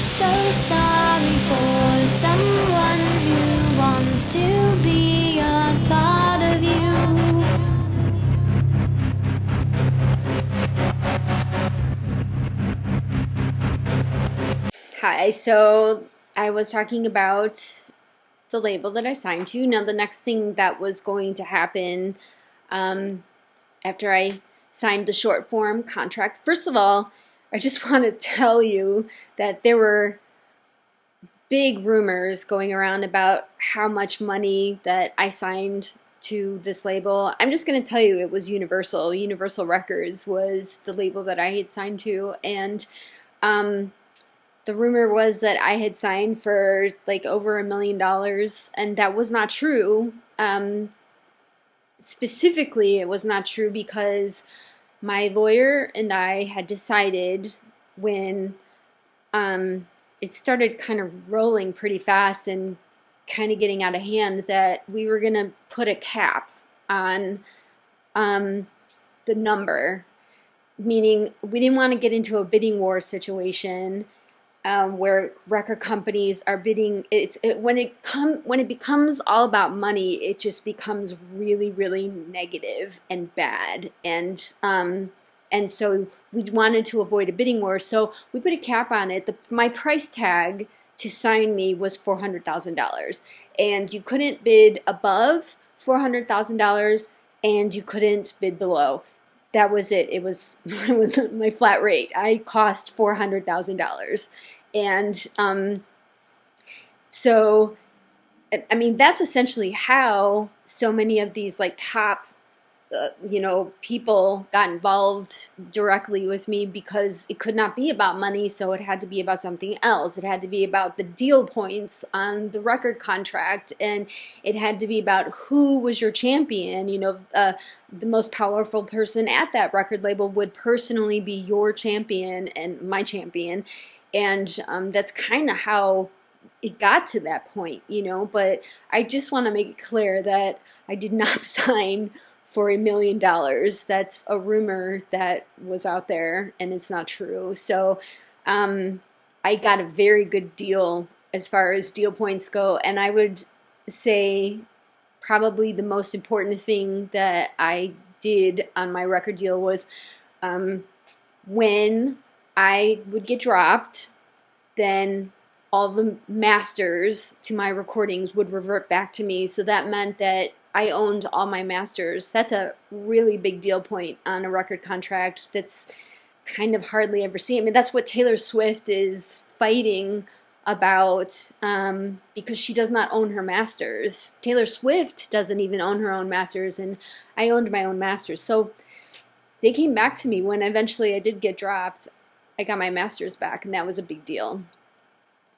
so sorry for someone who wants to be a part of you. Hi, so I was talking about the label that I signed to. Now, the next thing that was going to happen after I signed the short form contract, first of all, I just want to tell you that there were big rumors going around about how much money that I signed to this label. I'm just going to tell you it was Universal. Universal Records was the label that I had signed to, and the rumor was that I had signed for like over $1 million, and that was not true. Specifically, it was not true because my lawyer and I had decided when it started kind of rolling pretty fast and kind of getting out of hand that we were going to put a cap on the number, meaning we didn't want to get into a bidding war situation where record companies are bidding. When it becomes all about money, it just becomes really, really negative and bad. And so we wanted to avoid a bidding war, so we put a cap on it. My price tag to sign me was $400,000, and you couldn't bid above $400,000, and you couldn't bid below. That was it. It was my flat rate. I cost $400,000, and so I mean that's essentially how so many of these like top people got involved directly with me, because it could not be about money, so it had to be about something else. It had to be about the deal points on the record contract, and it had to be about who was your champion. The most powerful person at that record label would personally be your champion and my champion, and that's kind of how it got to that point, but I just want to make it clear that I did not sign for $1 million. That's a rumor that was out there, and it's not true. So I got a very good deal as far as deal points go, and I would say probably the most important thing that I did on my record deal was when I would get dropped, then all the masters to my recordings would revert back to me. So that meant that I owned all my masters. That's a really big deal point on a record contract that's kind of hardly ever seen. I mean, that's what Taylor Swift is fighting about, because she does not own her masters. Taylor Swift doesn't even own her own masters, and I owned my own masters. So they came back to me when eventually I did get dropped. I got my masters back, and that was a big deal.